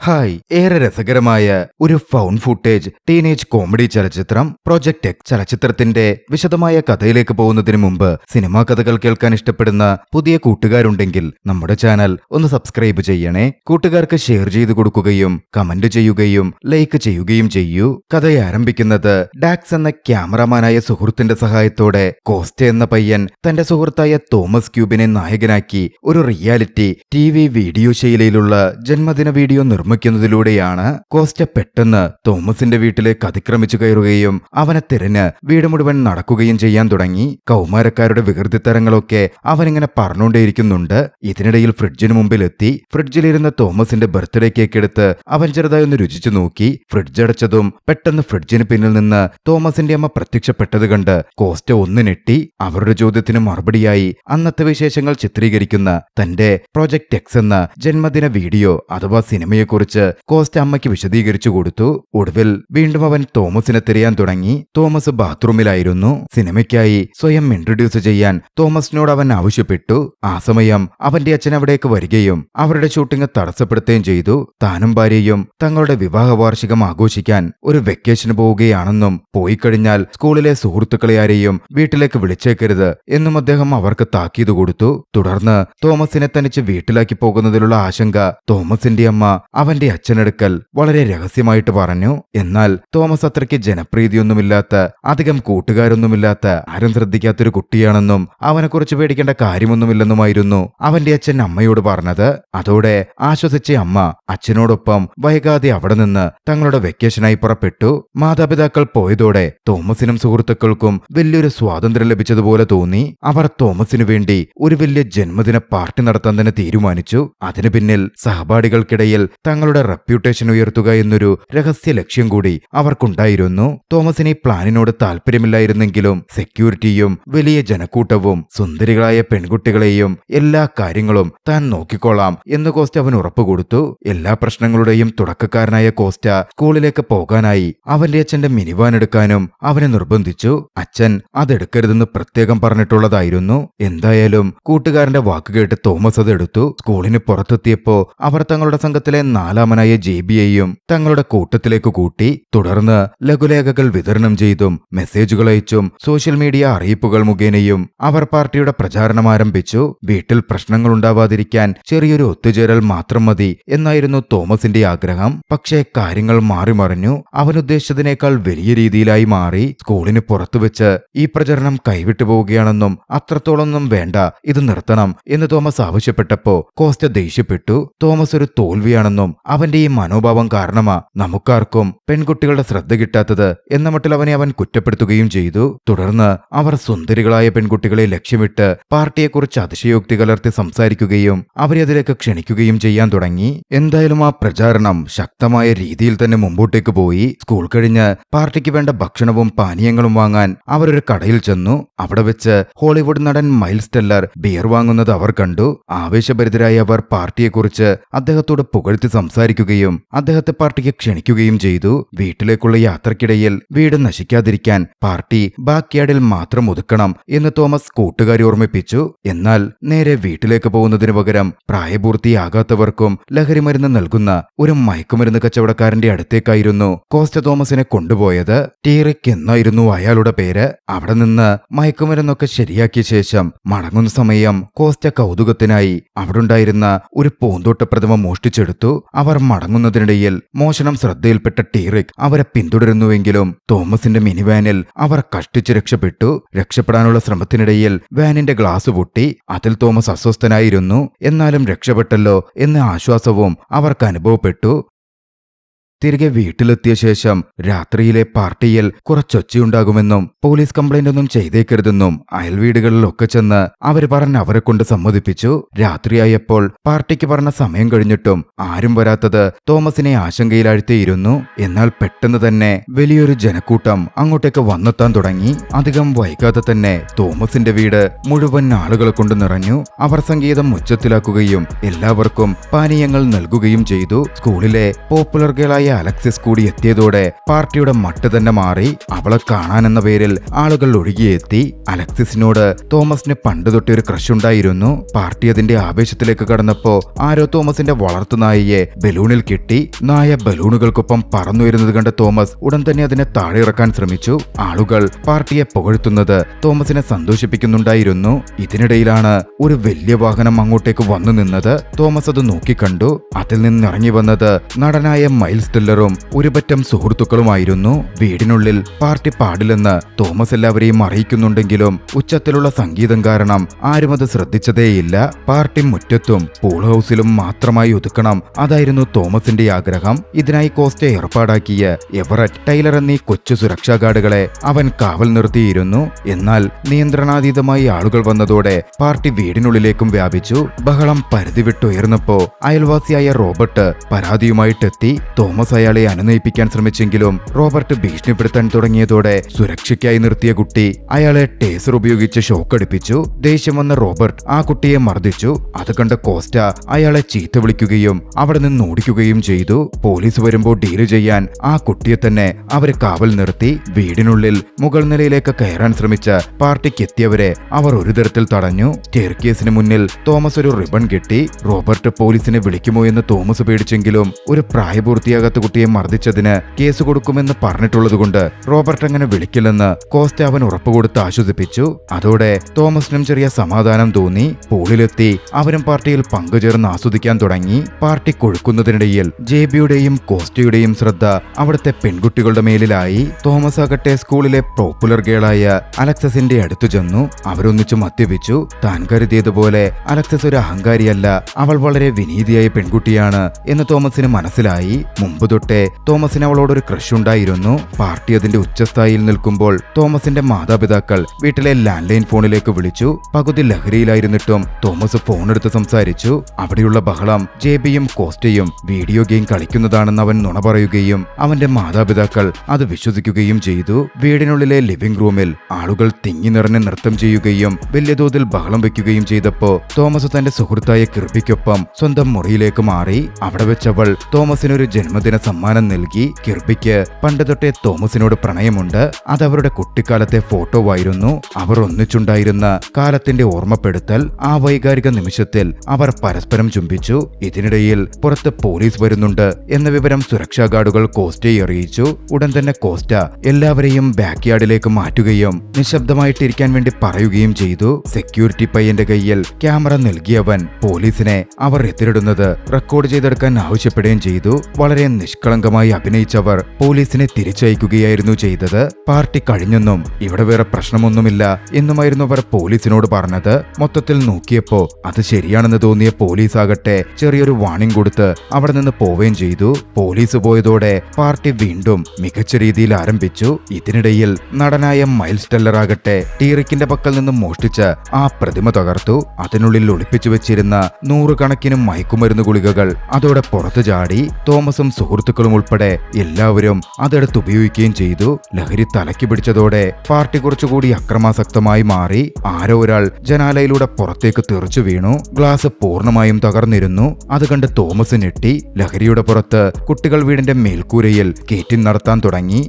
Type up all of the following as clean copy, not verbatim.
Hi, ഏറെ രസകരമായ ഒരു ഫൗണ്ട് ഫുട്ടേജ് ടീനേജ് കോമഡി ചലച്ചിത്രം പ്രോജക്റ്റ് എക്സ്. ചലച്ചിത്രത്തിന്റെ വിശദമായ കഥയിലേക്ക് പോകുന്നതിന് മുമ്പ് സിനിമാ കഥകൾ കേൾക്കാൻ ഇഷ്ടപ്പെടുന്ന പുതിയ കൂട്ടുകാരുണ്ടെങ്കിൽ നമ്മുടെ ചാനൽ ഒന്ന് സബ്സ്ക്രൈബ് ചെയ്യണേ. കൂട്ടുകാർക്ക് ഷെയർ ചെയ്തു കൊടുക്കുകയും കമന്റ് ചെയ്യുകയും ലൈക്ക് ചെയ്യുകയും ചെയ്യൂ. കഥ ആരംഭിക്കുന്നത് ഡാക്സ് എന്ന ക്യാമറമാനായ സുഹൃത്തിന്റെ സഹായത്തോടെ കോസ്റ്റ എന്ന പയ്യൻ തന്റെ സുഹൃത്തായ തോമസ് ക്യൂബിനെ നായകനാക്കി ഒരു റിയാലിറ്റി TV വീഡിയോ ശൈലിയിലുള്ള ജന്മദിന വീഡിയോ നിർമ്മിക്കുന്നതിലൂടെയാണ്. കോസ്റ്റ പെട്ടെന്ന് തോമസിന്റെ വീട്ടിലേക്ക് അതിക്രമിച്ചു കയറുകയും അവനെ തിരഞ്ഞ് വീട് മുഴുവൻ നടക്കുകയും ചെയ്യാൻ തുടങ്ങി. കൗമാരക്കാരുടെ വികൃതിത്തരങ്ങളൊക്കെ അവനിങ്ങനെ പറഞ്ഞുകൊണ്ടേയിരിക്കുന്നുണ്ട്. ഇതിനിടയിൽ ഫ്രിഡ്ജിന് മുമ്പിലെത്തി ഫ്രിഡ്ജിലിരുന്ന തോമസിന്റെ ബർത്ത്ഡേ കേക്ക് എടുത്ത് അവൻ ചെറുതായി ഒന്ന് രുചിച്ചു നോക്കി. ഫ്രിഡ്ജ് അടച്ചതും പെട്ടെന്ന് ഫ്രിഡ്ജിന് പിന്നിൽ നിന്ന് തോമസിന്റെ അമ്മ പ്രത്യക്ഷപ്പെട്ടത് കണ്ട് കോസ്റ്റ ഒന്ന് ഞെട്ടി. അവരുടെ ചോദ്യത്തിന് മറുപടിയായി അന്നത്തെ വിശേഷങ്ങൾ ചിത്രീകരിക്കുന്ന തന്റെ പ്രോജക്റ്റ് എക്സ് എന്ന ജന്മദിന വീഡിയോ അഥവാ സിനിമയെക്കുറിച്ച് കോസ്റ്റ അമ്മയ്ക്ക് വിശദീകരിച്ചു കൊടുത്തു. ഒടുവിൽ വീണ്ടും അവൻ തോമസിനെ തിരയാൻ തുടങ്ങി. തോമസ് ബാത്റൂമിലായിരുന്നു. സിനിമയ്ക്കായി സ്വയം ഇൻട്രൊഡ്യൂസ് ചെയ്യാൻ തോമസിനോട് അവൻ ആവശ്യപ്പെട്ടു. ആ സമയം അവന്റെ അച്ഛൻ അവിടേക്ക് വരികയും അവരുടെ ഷൂട്ടിംഗ് തടസ്സപ്പെടുത്തുകയും ചെയ്തു. താനും ഭാര്യയും തങ്ങളുടെ വിവാഹ വാർഷികം ആഘോഷിക്കാൻ ഒരു വെക്കേഷന് പോവുകയാണെന്നും പോയി കഴിഞ്ഞാൽ സ്കൂളിലെ സുഹൃത്തുക്കളെ ആരെയും വീട്ടിലേക്ക് വിളിച്ചേക്കരുത് എന്നും അദ്ദേഹം അവർക്ക് താക്കീത് കൊടുത്തു. തുടർന്ന് തോമസിനെ തനിച്ച് വീട്ടിലാക്കി പോകുന്നതിലുള്ള ആശങ്ക തോമസിന്റെ അമ്മ അവന്റെ അച്ഛനടുക്കൽ വളരെ രഹസ്യമായിട്ട് പറഞ്ഞു. എന്നാൽ തോമസ് അത്രയ്ക്ക് ജനപ്രീതിയൊന്നുമില്ലാത്ത, അധികം കൂട്ടുകാരൊന്നുമില്ലാത്ത, ആരും ശ്രദ്ധിക്കാത്തൊരു കുട്ടിയാണെന്നും അവനെക്കുറിച്ച് പേടിക്കേണ്ട കാര്യമൊന്നുമില്ലെന്നുമായിരുന്നു അവന്റെ അച്ഛൻ അമ്മയോട് പറഞ്ഞത്. അതോടെ ആശ്വസിച്ച അമ്മ അച്ഛനോടൊപ്പം വൈകാതെ അവിടെ നിന്ന് തങ്ങളുടെ വെക്കേഷനായി പുറപ്പെട്ടു. മാതാപിതാക്കൾ പോയതോടെ തോമസിനും സുഹൃത്തുക്കൾക്കും വലിയൊരു സ്വാതന്ത്ര്യം ലഭിച്ചതുപോലെ തോന്നി. അവർ തോമസിനു വേണ്ടി ഒരു വലിയ ജന്മദിന പാർട്ടി നടത്താൻ തന്നെ തീരുമാനിച്ചു. അതിനു പിന്നിൽ സഹപാഠികൾക്കിടയിൽ തങ്ങളുടെ റെപ്യൂട്ടേഷൻ ഉയർത്തുക എന്നൊരു രഹസ്യ ലക്ഷ്യം കൂടി അവർക്കുണ്ടായിരുന്നു. തോമസിന് ഈ പ്ലാനിനോട് താല്പര്യമില്ലായിരുന്നെങ്കിലും സെക്യൂരിറ്റിയും വലിയ ജനക്കൂട്ടവും സുന്ദരികളായ പെൺകുട്ടികളെയും എല്ലാ കാര്യങ്ങളും താൻ നോക്കിക്കോളാം എന്ന് കോസ്റ്റ അവൻ ഉറപ്പുകൊടുത്തു. എല്ലാ പ്രശ്നങ്ങളുടെയും തുടക്കക്കാരനായ കോസ്റ്റ സ്കൂളിലേക്ക് പോകാനായി അവന്റെ അച്ഛന്റെ മിനിവാൻ എടുക്കാനും അവനെ നിർബന്ധിച്ചു. അച്ഛൻ അതെടുക്കരുതെന്ന് പ്രത്യേകം പറഞ്ഞിട്ടുള്ളതായിരുന്നു. എന്തായാലും കൂട്ടുകാരന്റെ വാക്കുകേട്ട് തോമസ് അതെടുത്തു. സ്കൂളിന് പുറത്തെത്തിയപ്പോ അവർ തങ്ങളുടെ സംഘത്തിലെ നാലാമനായ JBയെയും തങ്ങളുടെ കൂട്ടത്തിലേക്ക് കൂട്ടി. തുടർന്ന് ലഘുലേഖകൾ വിതരണം ചെയ്തും മെസ്സേജുകൾ അയച്ചും സോഷ്യൽ മീഡിയ അറിയിപ്പുകൾ മുഖേനയും അവർ പാർട്ടിയുടെ പ്രചാരണം ആരംഭിച്ചു. വീട്ടിൽ പ്രശ്നങ്ങൾ ഉണ്ടാവാതിരിക്കാൻ ചെറിയൊരു ഒത്തുചേരൽ മാത്രം മതി എന്നായിരുന്നു തോമസിന്റെ ആഗ്രഹം. പക്ഷേ കാര്യങ്ങൾ മാറിമറിഞ്ഞു. അവൻ ഉദ്ദേശിച്ചതിനേക്കാൾ വലിയ രീതിയിലായി മാറി. സ്കൂളിന് പുറത്തുവെച്ച് ഈ പ്രചരണം കൈവിട്ടു പോവുകയാണെന്നും അത്രത്തോളൊന്നും വേണ്ട, ഇത് നിർത്തണം എന്ന് തോമസ് ആവശ്യപ്പെട്ടപ്പോ കോസ്റ്റ ദേഷ്യപ്പെട്ടു. തോമസ് ഒരു തോൽവിയാണെന്നും അവന്റെ ഈ മനോഭാവം കാരണമാ നമുക്കാർക്കും പെൺകുട്ടികളുടെ ശ്രദ്ധ കിട്ടാത്തത് എന്ന മട്ടിൽ അവനെ അവൻ കുറ്റപ്പെടുത്തുകയും ചെയ്തു. തുടർന്ന് അവർ സുന്ദരികളായ പെൺകുട്ടികളെ ലക്ഷ്യമിട്ട് പാർട്ടിയെക്കുറിച്ച് അതിശയോക്തി കലർത്തി സംസാരിക്കുകയും അവരെ അതിലേക്ക് ക്ഷണിക്കുകയും ചെയ്യാൻ തുടങ്ങി. എന്തായാലും ആ പ്രചാരണം ശക്തമായ രീതിയിൽ തന്നെ മുമ്പോട്ടേക്ക് പോയി. സ്കൂൾ കഴിഞ്ഞ് പാർട്ടിക്ക് വേണ്ട ഭക്ഷണവും പാനീയങ്ങളും വാങ്ങാൻ അവരൊരു കടയിൽ ചെന്നു. അവിടെ വെച്ച് ഹോളിവുഡ് നടൻ മൈൽസ് ടെല്ലർ ബിയർ വാങ്ങുന്നത് അവർ കണ്ടു. ആവേശഭരിതരായ അവർ പാർട്ടിയെക്കുറിച്ച് അദ്ദേഹത്തോട് പുകഴ്ത്തി സംസാരിക്കുകയും അദ്ദേഹത്തെ പാർട്ടിക്ക് ക്ഷണിക്കുകയും ചെയ്തു. വീട്ടിലേക്കുള്ള യാത്രക്കിടയിൽ വീട് നശിക്കാതിരിക്കാൻ പാർട്ടി ബാക്ക്യാർഡിൽ മാത്രം ഒതുക്കണം എന്ന് തോമസ് കൂട്ടുകാരെ ഓർമ്മിപ്പിച്ചു. എന്നാൽ നേരെ വീട്ടിലേക്ക് പോകുന്നതിനു പകരം പ്രായപൂർത്തിയാകാത്തവർക്കും ലഹരിമരുന്ന് നൽകുന്ന ഒരു മയക്കുമരുന്ന് കച്ചവടക്കാരന്റെ അടുത്തേക്കായിരുന്നു കോസ്റ്റ തോമസിനെ കൊണ്ടുപോയത്. ടീറിക് എന്നായിരുന്നു അയാളുടെ പേര്. അവിടെ നിന്ന് മയക്കുമരുന്നൊക്കെ ശരിയാക്കിയ ശേഷം മടങ്ങുന്ന സമയം കോസ്റ്റ കൗതുകത്തിനായി അവിടുണ്ടായിരുന്ന ഒരു പൂന്തോട്ട പ്രതിമ മോഷ്ടിച്ചെടുത്തു. അവർ മടങ്ങുന്നതിനിടയിൽ മോഷണം ശ്രദ്ധയിൽപ്പെട്ട ടീറിക് അവരെ പിന്തുടരുന്നുവെങ്കിലും തോമസിന്റെ മിനിവാനിൽ അവർ കഷ്ടിച്ച് രക്ഷപ്പെട്ടു. രക്ഷപ്പെടാനുള്ള ശ്രമത്തിനിടയിൽ വാനിന്റെ ഗ്ലാസ് പൊട്ടി. അതിൽ തോമസ് അസ്വസ്ഥനായിരുന്നു. എന്നാലും രക്ഷപ്പെട്ടല്ലോ എന്ന ആശ്വാസവും അവർക്ക് അനുഭവപ്പെട്ടു. തിരികെ വീട്ടിലെത്തിയ ശേഷം രാത്രിയിലെ പാർട്ടിയിൽ കുറച്ചൊച്ചയുണ്ടാകുമെന്നും പോലീസ് കംപ്ലൈന്റ് ഒന്നും ചെയ്തേക്കരുതെന്നും അയൽവീടുകളിലൊക്കെ ചെന്ന് അവര് പറഞ്ഞ് അവരെ കൊണ്ട് സമ്മതിപ്പിച്ചു. രാത്രിയായപ്പോൾ പാർട്ടിക്ക് പറഞ്ഞ സമയം കഴിഞ്ഞിട്ടും ആരും വരാത്തത് തോമസിനെ ആശങ്കയിലാഴ്ത്തിയിരുന്നു. എന്നാൽ പെട്ടെന്ന് തന്നെ വലിയൊരു ജനക്കൂട്ടം അങ്ങോട്ടേക്ക് വന്നെത്താൻ തുടങ്ങി. അധികം വൈകാതെ തന്നെ തോമസിന്റെ വീട് മുഴുവൻ ആളുകളെ കൊണ്ട് നിറഞ്ഞു. അവർ സംഗീതം ഉച്ചത്തിലാക്കുകയും എല്ലാവർക്കും പാനീയങ്ങൾ നൽകുകയും ചെയ്തു. സ്കൂളിലെ പോപ്പുലർ ഗേളായ അലക്സിസ് കൂടി എത്തിയതോടെ പാർട്ടിയുടെ മട്ട് തന്നെ മാറി. അവളെ കാണാനെന്ന പേരിൽ ആളുകൾ ഒഴുകിയെത്തി. അലക്സിസിനോട് തോമസിന് പണ്ട് തൊട്ടേ ഒരു ക്രഷ് ഉണ്ടായിരുന്നു. പാർട്ടി അതിന്റെ ആവേശത്തിലേക്ക് കടന്നപ്പോ ആരോ തോമസിന്റെ വളർത്തുനായയെ ബലൂണിൽ കെട്ടി. നായ ബലൂണുകൾക്കൊപ്പം പറന്നുയരുന്നത് കണ്ട തോമസ് ഉടൻ തന്നെ അതിനെ താഴെ ഇറക്കാൻ ശ്രമിച്ചു. ആളുകൾ പാർട്ടിയെ പുകഴ്ത്തുന്നത് തോമസിനെ സന്തോഷിപ്പിക്കുന്നുണ്ടായിരുന്നു. ഇതിനിടയിലാണ് ഒരു വലിയ വാഹനം അങ്ങോട്ടേക്ക് വന്നു നിന്നത്. തോമസ് അത് നോക്കിക്കണ്ടു. അതിൽ നിന്നിറങ്ങി വന്നത് നടനായ മൈൽസ് ടെല്ലറും ഒരുപറ്റം സുഹൃത്തുക്കളുമായിരുന്നു. വീടിനുള്ളിൽ പാർട്ടി പാടില്ലെന്ന് തോമസ് എല്ലാവരെയും അറിയിക്കുന്നുണ്ടെങ്കിലും ഉച്ചത്തിലുള്ള സംഗീതം കാരണം ആരും അത് ശ്രദ്ധിച്ചതേയില്ല. പാർട്ടി മുറ്റത്തും പൂൾ ഹൗസിലും മാത്രമായി ഒതുക്കണം, അതായിരുന്നു തോമസിന്റെ ആഗ്രഹം. ഇതിനായി കോസ്റ്റ ഏർപ്പാടാക്കിയ എവററ്റ്, ടൈലർ എന്നീ കൊച്ചു സുരക്ഷാ ഗാർഡുകളെ അവൻ കാവൽ നിർത്തിയിരുന്നു. എന്നാൽ നിയന്ത്രണാതീതമായി ആളുകൾ വന്നതോടെ പാർട്ടി വീടിനുള്ളിലേക്കും വ്യാപിച്ചു. ബഹളം പരിധി വിട്ടുയർന്നപ്പോ അയൽവാസിയായ റോബർട്ട് പരാതിയുമായിട്ടെത്തി. തോമസ് അയാളെ അനുനയിപ്പിക്കാൻ ശ്രമിച്ചെങ്കിലും റോബർട്ട് ഭീഷണിപ്പെടുത്താൻ തുടങ്ങിയതോടെ സുരക്ഷയ്ക്കായി നിർത്തിയ കുട്ടി അയാളെ ടേസർ ഉപയോഗിച്ച് ഷോക്കടിപ്പിച്ചു. ദേഷ്യം വന്ന റോബർട്ട് ആ കുട്ടിയെ മർദ്ദിച്ചു. അത് കണ്ട കോസ്റ്റ അയാളെ ചീത്ത വിളിക്കുകയും അവിടെ നിന്ന് ഓടിക്കുകയും ചെയ്തു. പോലീസ് വരുമ്പോൾ ഡീല് ചെയ്യാൻ ആ കുട്ടിയെ തന്നെ അവര് കാവൽ നിർത്തി. വീടിനുള്ളിൽ മുകൾ നിലയിലേക്ക് കയറാൻ ശ്രമിച്ച പാർട്ടിക്കെത്തിയവരെ അവർ ഒരു തരത്തിൽ തടഞ്ഞു. സ്റ്റെയർകേസിന് മുന്നിൽ തോമസ് ഒരു റിബൺ കെട്ടി. റോബർട്ട് പോലീസിനെ വിളിക്കുമോ എന്ന് തോമസ് പേടിച്ചെങ്കിലും ഒരു പ്രായപൂർത്തിയാകാത്ത കുട്ടിയെ മർദ്ദിച്ചതിന് കേസ് കൊടുക്കുമെന്ന് പറഞ്ഞിട്ടുള്ളതുകൊണ്ട് റോബർട്ട് അങ്ങനെ വിളിക്കില്ലെന്ന് കോസ്റ്റ അവൻ ഉറപ്പുകൊടുത്ത് ആശ്വസിപ്പിച്ചു. അതോടെ തോമസിനും ചെറിയ സമാധാനം തോന്നി. പൂളിലെത്തി അവരും പാർട്ടിയിൽ പങ്കുചേർന്ന് ആസ്വദിക്കാൻ തുടങ്ങി. പാർട്ടി കൊഴുക്കുന്നതിനിടയിൽ ജെബിയുടെയും കോസ്റ്റയുടെയും ശ്രദ്ധ അവിടുത്തെ പെൺകുട്ടികളുടെ മേലിലായി. തോമസ് ആകട്ടെ സ്കൂളിലെ പോപ്പുലർ ഗേളായ അലക്സസിന്റെ അടുത്തു ചെന്നു. അവരൊന്നിച്ചു മദ്യപിച്ചു. താൻ കരുതിയതുപോലെ അലക്സസ് ഒരു അഹങ്കാരിയല്ല, അവൾ വളരെ വിനീതിയായ പെൺകുട്ടിയാണ് എന്ന് തോമസിന് മനസ്സിലായി. മുമ്പ് തൊട്ടേ തോമസിന് അവളോടൊരു ക്രഷ് ഉണ്ടായിരുന്നു. പാർട്ടി അതിന്റെ ഉച്ചസ്ഥായിയിൽ നിൽക്കുമ്പോൾ തോമസിന്റെ മാതാപിതാക്കൾ വീട്ടിലെ ലാൻഡ് ലൈൻ ഫോണിലേക്ക് വിളിച്ചു. പകുതി ലഹരിയിലായിരുന്നിട്ടും തോമസ് ഫോണെടുത്ത് സംസാരിച്ചു. അവിടെയുള്ള ബഹളം ജെബിയും കോസ്റ്റയും വീഡിയോ ഗെയിം കളിക്കുന്നതാണെന്ന് അവൻ നുണ പറയുകയും അവന്റെ മാതാപിതാക്കൾ അത് വിശ്വസിക്കുകയും ചെയ്തു. വീടിനുള്ളിലെ ലിവിംഗ് റൂമിൽ ആളുകൾ തിങ്ങി നിറഞ്ഞ് നൃത്തം ചെയ്യുകയും വലിയ തോതിൽ ബഹളം വെക്കുകയും ചെയ്തപ്പോ തോമസ് തന്റെ സുഹൃത്തായ കിർബിക്കൊപ്പം സ്വന്തം മുറിയിലേക്ക് മാറി. അവിടെ വെച്ചവൾ തോമസിനൊരു ജന്മദിന സമ്മാനം നൽകി. കിർബിക്ക് പണ്ട് തൊട്ടേ തോമസിനോട് പ്രണയമുണ്ട്. അതവരുടെ കുട്ടിക്കാലത്തെ ഫോട്ടോവായിരുന്നു. അവർ ഒന്നിച്ചുണ്ടായിരുന്ന കാലത്തിന്റെ ഓർമ്മപ്പെടുത്തൽ. ആ വൈകാരിക നിമിഷത്തിൽ അവർ പരസ്പരം ചുംബിച്ചു. ഇതിനിടയിൽ പുറത്ത് പോലീസ് വരുന്നുണ്ട് എന്ന വിവരം സുരക്ഷാ ഗാർഡുകൾ കോസ്റ്റയെ അറിയിച്ചു. ഉടൻ തന്നെ കോസ്റ്റ എല്ലാവരെയും ബാക്ക് യാർഡിലേക്ക് മാറ്റുകയും നിശബ്ദമായിട്ടിരിക്കാൻ വേണ്ടി പറയുകയും ചെയ്തു. സെക്യൂരിറ്റി പയ്യന്റെ കയ്യിൽ ക്യാമറ നൽകിയവൻ പോലീസിനെ അവർ എതിരിടുന്നത് റെക്കോർഡ് ചെയ്തെടുക്കാൻ ആവശ്യപ്പെടുകയും ചെയ്തു. വളരെ നിഷ്കളങ്കമായി അഭിനയിച്ചവർ പോലീസിനെ തിരിച്ചയക്കുകയായിരുന്നു ചെയ്തത്. പാർട്ടി കഴിഞ്ഞെന്നും ഇവിടെ വേറെ പ്രശ്നമൊന്നുമില്ല എന്നുമായിരുന്നു അവർ പോലീസിനോട് പറഞ്ഞത്. മൊത്തത്തിൽ നോക്കിയപ്പോ അത് ശരിയാണെന്ന് തോന്നിയ പോലീസ് ആകട്ടെ ചെറിയൊരു വാണിംഗ് കൊടുത്ത് അവിടെ നിന്ന് പോവുകയും ചെയ്തു. പോലീസ് പോയതോടെ പാർട്ടി വീണ്ടും മികച്ച രീതിയിൽ ആരംഭിച്ചു. ഇതിനിടയിൽ നടനായ മൈൽസ് ടെല്ലർ ആകട്ടെ ടീറിക്കിന്റെ പക്കൽ നിന്ന് മോഷ്ടിച്ച ആ പ്രതിമ തകർത്തു. അതിനുള്ളിൽ ഒളിപ്പിച്ചു വെച്ചിരുന്ന നൂറുകണക്കിന് മയക്കുമരുന്ന് ഗുളികകൾ അതോടെ പുറത്തു ചാടി. തോമസും സുഹൃത്തുക്കളും ഉൾപ്പെടെ എല്ലാവരും അതെടുത്ത് ഉപയോഗിക്കുകയും ചെയ്തു. ലഹരി തലയ്ക്ക് പിടിച്ചതോടെ പാർട്ടി കുറച്ചുകൂടി അക്രമാസക്തമായി മാറി. ആരോ ഒരാൾ ജനാലയിലൂടെ പുറത്തേക്ക് തെറിച്ചു വീണു. ഗ്ലാസ് പൂർണ്ണമായും തകർന്നിരുന്നു. അത് കണ്ട് തോമസ് ഞെട്ടി. ലഹരിയുടെ പുറത്ത് കുട്ടികൾ വീടിന്റെ മേൽക്കൂരയിൽ സ്കേറ്റിംഗ് നടത്താൻ തുടങ്ങി.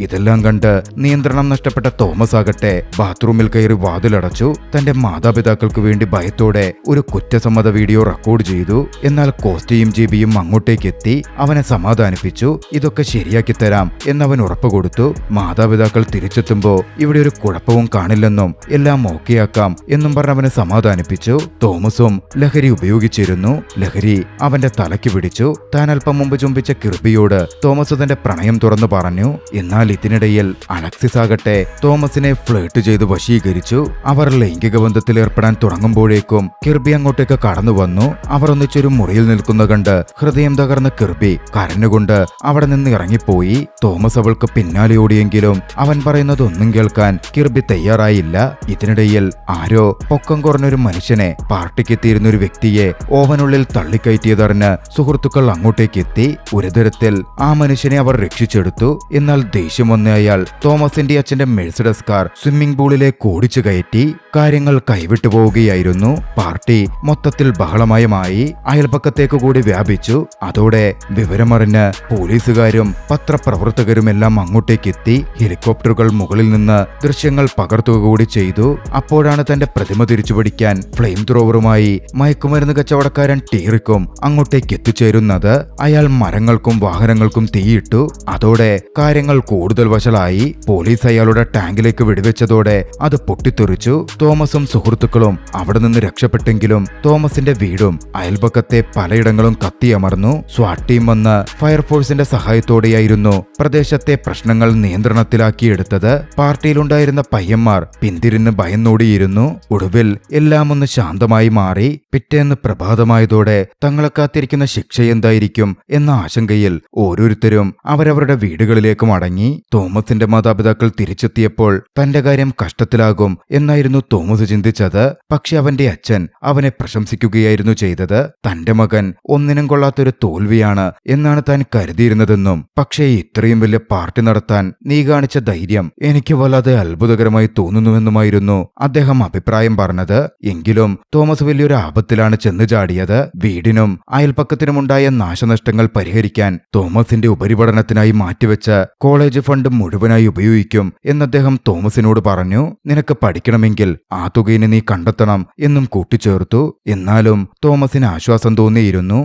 ഇതെല്ലാം കണ്ട് നിയന്ത്രണം നഷ്ടപ്പെട്ട തോമസ് ആകട്ടെ ബാത്റൂമിൽ കയറി വാതിലടച്ചു. തന്റെ മാതാപിതാക്കൾക്ക് വേണ്ടി ഭയത്തോടെ ഒരു കുറ്റസമ്മത വീഡിയോ റെക്കോർഡ് ചെയ്തു. എന്നാൽ കോസ്റ്റയും ജെബിയും അങ്ങോട്ടേക്ക് എത്തി അവനെ സമാധാനിപ്പിച്ചു. ഇതൊക്കെ ശരിയാക്കി തരാം എന്നവൻ ഉറപ്പ് കൊടുത്തു. മാതാപിതാക്കൾ തിരിച്ചെത്തുമ്പോ ഇവിടെ ഒരു കുഴപ്പവും കാണില്ലെന്നും എല്ലാം ഓക്കെയാക്കാം എന്നും പറഞ്ഞവനെ സമാധാനിപ്പിച്ചു. തോമസും ലഹരി ഉപയോഗിച്ചിരുന്നു. ലഹരി അവന്റെ തലയ്ക്ക് പിടിച്ചു. താൻ അല്പം മുമ്പ് ചുംബിച്ച കിർബിയോട് തോമസ് തന്റെ പ്രണയം തുറന്നു പറഞ്ഞു. എന്നാൽ ഇതിനിടയിൽ അലക്സിസ് ആകട്ടെ തോമസിനെ ഫ്ലേർട്ട് ചെയ്ത് വശീകരിച്ചു. അവർ ലൈംഗിക ബന്ധത്തിൽ ഏർപ്പെടാൻ തുടങ്ങുമ്പോഴേക്കും കിർബി അങ്ങോട്ടേക്ക് കടന്നു വന്നു. അവർ ഒന്നിച്ചൊരു മുറിയിൽ നിൽക്കുന്ന കണ്ട് ഹൃദയം തകർന്ന കിർബി കരഞ്ഞുകൊണ്ട് അവിടെ നിന്ന് ഇറങ്ങിപ്പോയി. തോമസ് അവൾക്ക് പിന്നാലെ ഓടിയെങ്കിലും അവൻ പറയുന്നതൊന്നും കേൾക്കാൻ കിർബി തയ്യാറായില്ല. ഇതിനിടയിൽ ആരോ പൊക്കം കുറഞ്ഞൊരു മനുഷ്യനെ പാർട്ടിക്കെത്തിയിരുന്ന ഒരു വ്യക്തിയെ ഓവനുള്ളിൽ തള്ളിക്കയറ്റിയതറിഞ്ഞ് സുഹൃത്തുക്കൾ അങ്ങോട്ടേക്ക് എത്തി. ഒരു തരത്തിൽ ആ മനുഷ്യനെ അവർ രക്ഷിച്ചെടുത്തു. എന്നാൽ ദേഷ്യം വന്ന അയാൾ തോമസിന്റെ അച്ഛന്റെ മെഴ്സിഡസ് കാർ സ്വിമ്മിംഗ് പൂളിലേക്ക് ഓടിച്ചു കയറ്റി. കാര്യങ്ങൾ കൈവിട്ടു പോവുകയായിരുന്നു. പാർട്ടി മൊത്തത്തിൽ ബഹളമയമായി അയൽപക്കത്തേക്ക് കൂടി വ്യാപിച്ചു. അതോടെ വിവരമറിഞ്ഞ് പോലീസുകാരും പത്രപ്രവർത്തകരുമെല്ലാം അങ്ങോട്ടേക്കെത്തി. ഹെലികോപ്റ്ററുകൾ മുകളിൽ നിന്ന് ദൃശ്യങ്ങൾ പകർത്തുക കൂടി ചെയ്തു. അപ്പോഴാണ് തന്റെ പ്രതിമ തിരിച്ചുപിടിക്കാൻ ഫ്ലെയിം ത്രോവറുമായി മയക്കുമരുന്ന് കച്ചവടക്കാരൻ ടീറിക്കും അങ്ങോട്ടേക്ക് എത്തിച്ചേരുന്നത്. അയാൾ മരങ്ങൾക്കും വാഹനങ്ങൾക്കും തീയിട്ടു. അതോടെ കാര്യങ്ങൾ കൂടുതൽ വഷളായി. പോലീസ് അയാളുടെ ടാങ്കിലേക്ക് വെടിവെച്ചതോടെ അത് പൊട്ടിത്തെറിച്ചു. തോമസും സുഹൃത്തുക്കളും അവിടെ നിന്ന് രക്ഷപ്പെട്ടെങ്കിലും തോമസിന്റെ വീടും അയൽപക്കത്തെ പലയിടങ്ങളും കത്തിയമർന്നു. സ്വാട്ട് ടീം വന്ന് ഫയർഫോഴ്സിന്റെ സഹായത്തോടെയായിരുന്നു പ്രദേശത്തെ പ്രശ്നങ്ങൾ നിയന്ത്രണത്തിലാക്കിയെടുത്തത്. പാർട്ടിയിലുണ്ടായിരുന്ന പയ്യന്മാർ പിന്തിരിഞ്ഞ് ഭയന്നോടിയിരുന്നു. ഒടുവിൽ എല്ലാം ഒന്ന് ശാന്തമായി മാറി. പിറ്റേന്ന് പ്രഭാതമായതോടെ തങ്ങളെ കാത്തിരിക്കുന്ന ശിക്ഷ എന്തായിരിക്കും എന്ന ആശങ്കയിൽ ഓരോരുത്തരും അവരവരുടെ വീടുകളിലേക്ക് മടങ്ങി. തോമസിന്റെ മാതാപിതാക്കൾ തിരിച്ചെത്തിയപ്പോൾ തന്റെ കാര്യം കഷ്ടത്തിലാകും എന്നായിരുന്നു തോമസ് ചിന്തിച്ചത്. പക്ഷെ അവന്റെ അച്ഛൻ അവനെ പ്രശംസിക്കുകയായിരുന്നു ചെയ്തത്. തന്റെ മകൻ ഒന്നിനും കൊള്ളാത്തൊരു തോൽവിയാണ് എന്നാണ് താൻ കരുതിയിരുന്നതെന്നും പക്ഷേ ഇത്രയും വലിയ പാർട്ടി നടത്താൻ നീ കാണിച്ച ധൈര്യം എനിക്ക് വല്ലാതെ അത്ഭുതകരമായി തോന്നുന്നുവെന്നുമായിരുന്നു അദ്ദേഹം അഭിപ്രായം പറഞ്ഞത്. എങ്കിലും തോമസ് വലിയൊരു ആപത്തിലാണ് ചെന്നു ചാടിയത്. വീടിനും അയൽപക്കത്തിനുമുണ്ടായ നാശനഷ്ടങ്ങൾ പരിഹരിക്കാൻ തോമസിന്റെ ഉപരിപഠനത്തിനായി മാറ്റിവെച്ച കോളേജ് ഫണ്ട് മുഴുവനായി ഉപയോഗിക്കും എന്നദ്ദേഹം തോമസിനോട് പറഞ്ഞു. നിനക്ക് പഠിക്കണമെങ്കിൽ ആ തുകയിനെ നീ കണ്ടെത്തണം എന്നും കൂട്ടിച്ചേർത്തു. എന്നാലും തോമസിന് ആശ്വാസം തോന്നിയിരുന്നു.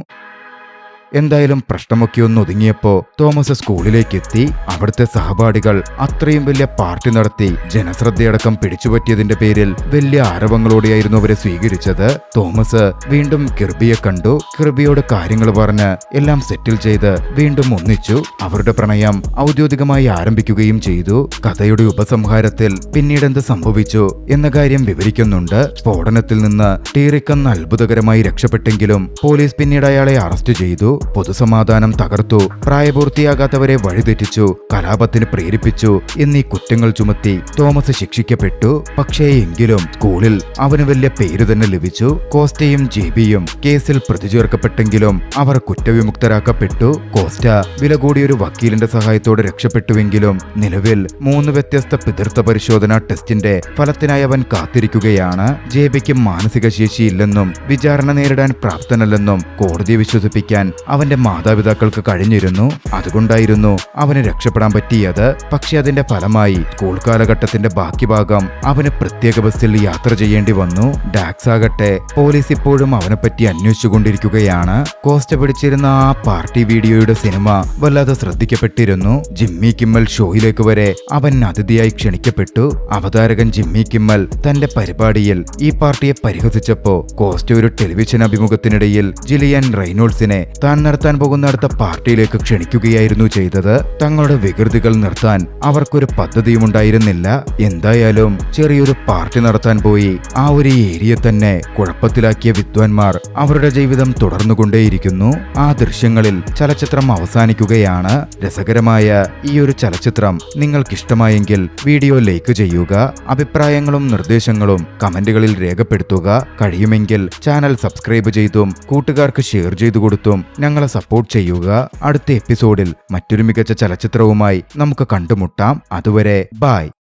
എന്തായാലും പ്രശ്നമൊക്കെ ഒന്ന് ഒതുങ്ങിയപ്പോ തോമസ് സ്കൂളിലേക്കെത്തി. അവിടുത്തെ സഹപാഠികൾ അത്രയും വലിയ പാർട്ടി നടത്തി ജനശ്രദ്ധയടക്കം പിടിച്ചുപറ്റിയതിന്റെ പേരിൽ വലിയ ആരവങ്ങളോടെയായിരുന്നു അവരെ സ്വീകരിച്ചത്. തോമസ് വീണ്ടും കിർബിയെ കണ്ടു. കിർബിയോട് കാര്യങ്ങൾ പറഞ്ഞ് എല്ലാം സെറ്റിൽ ചെയ്ത് വീണ്ടും ഒന്നിച്ചു. അവരുടെ പ്രണയം ഔദ്യോഗികമായി ആരംഭിക്കുകയും ചെയ്തു. കഥയുടെ ഉപസംഹാരത്തിൽ പിന്നീടെന്ത് സംഭവിച്ചു എന്ന കാര്യം വിവരിക്കുന്നുണ്ട്. സ്ഫോടനത്തിൽ നിന്ന് ടീറിക്കന്ന് അത്ഭുതകരമായി രക്ഷപ്പെട്ടെങ്കിലും പോലീസ് പിന്നീട് അയാളെ അറസ്റ്റ് ചെയ്തു. പൊതുസമാധാനം തകർത്തു, പ്രായപൂർത്തിയാകാത്തവരെ വഴിതെറ്റിച്ചു, കലാപത്തിന് പ്രേരിപ്പിച്ചു എന്നീ കുറ്റങ്ങൾ ചുമത്തി തോമസ് ശിക്ഷിക്കപ്പെട്ടു. പക്ഷേ എങ്കിലും സ്കൂളിൽ അവന് വലിയ പേര് തന്നെ ലഭിച്ചു. കോസ്റ്റയും ജെബിയും കേസിൽ പ്രതി ചേർക്കപ്പെട്ടെങ്കിലും അവർ കുറ്റവിമുക്തരാക്കപ്പെട്ടു. കോസ്റ്റ വില കൂടിയൊരു വക്കീലിന്റെ സഹായത്തോടെ രക്ഷപ്പെട്ടുവെങ്കിലും നിലവിൽ 3 വ്യത്യസ്ത പിതൃത്വ പരിശോധനാ ടെസ്റ്റിന്റെ ഫലത്തിനായി അവൻ കാത്തിരിക്കുകയാണ്. ജെബിക്ക് മാനസിക ശേഷിയില്ലെന്നും വിചാരണ നേരിടാൻ പ്രാപ്തനല്ലെന്നും കോടതിയെ വിശ്വസിപ്പിക്കാൻ അവന്റെ മാതാപിതാക്കൾക്ക് കഴിഞ്ഞിരുന്നു. അതുകൊണ്ടായിരുന്നു അവന് രക്ഷപ്പെടാൻ പറ്റിയത്. പക്ഷെ അതിന്റെ ഫലമായി സ്കൂൾ കാലഘട്ടത്തിന്റെ ബാക്കി ഭാഗം അവന് പ്രത്യേക ബസ്സിൽ യാത്ര ചെയ്യേണ്ടി വന്നു. ഡാക്സ് ആകട്ടെ പോലീസ് ഇപ്പോഴും അവനെപ്പറ്റി അന്വേഷിച്ചുകൊണ്ടിരിക്കുകയാണ്. കോസ്റ്റ പിടിച്ചിരുന്ന ആ പാർട്ടി വീഡിയോയുടെ സിനിമ വല്ലാതെ ശ്രദ്ധിക്കപ്പെട്ടിരുന്നു. ജിമ്മി കിമ്മൽ ഷോയിലേക്ക് വരെ അവൻ അതിഥിയായി ക്ഷണിക്കപ്പെട്ടു. അവതാരകൻ ജിമ്മി കിമ്മൽ തന്റെ പരിപാടിയിൽ ഈ പാർട്ടിയെ പരിഹസിച്ചപ്പോ കോസ്റ്റ ഒരു ടെലിവിഷൻ അഭിമുഖത്തിനിടയിൽ ജിലിയൻ റെയ്നോൾഡ്സിനെ താൻ നടത്താൻ പോകുന്ന അടുത്ത പാർട്ടിയിലേക്ക് ക്ഷണിക്കുകയായിരുന്നു ചെയ്തത്. തങ്ങളുടെ വികൃതികൾ നിർത്താൻ അവർക്കൊരു പദ്ധതിയും ഉണ്ടായിരുന്നില്ല. എന്തായാലും ചെറിയൊരു പാർട്ടി നടത്താൻ പോയി ആ ഒരു ഏരിയ തന്നെ കുഴപ്പത്തിലാക്കിയ വിദ്വാൻമാർ അവരുടെ ജീവിതം തുടർന്നുകൊണ്ടേയിരിക്കുന്നു. ആ ദൃശ്യങ്ങളിൽ ചലച്ചിത്രം അവസാനിക്കുകയാണ്. രസകരമായ ഈ ഒരു ചലച്ചിത്രം നിങ്ങൾക്കിഷ്ടമായെങ്കിൽ വീഡിയോ ലൈക്ക് ചെയ്യുക. അഭിപ്രായങ്ങളും നിർദ്ദേശങ്ങളും കമന്റുകളിൽ രേഖപ്പെടുത്തുക. കഴിയുമെങ്കിൽ ചാനൽ സബ്സ്ക്രൈബ് ചെയ്തും കൂട്ടുകാർക്ക് ഷെയർ ചെയ്തു കൊടുത്തും ഞങ്ങളെ സപ്പോർട്ട് ചെയ്യുക. അടുത്ത എപ്പിസോഡിൽ മറ്റൊരു മികച്ച ചലച്ചിത്രവുമായി നമുക്ക് കണ്ടുമുട്ടാം. അതുവരെ ബൈ.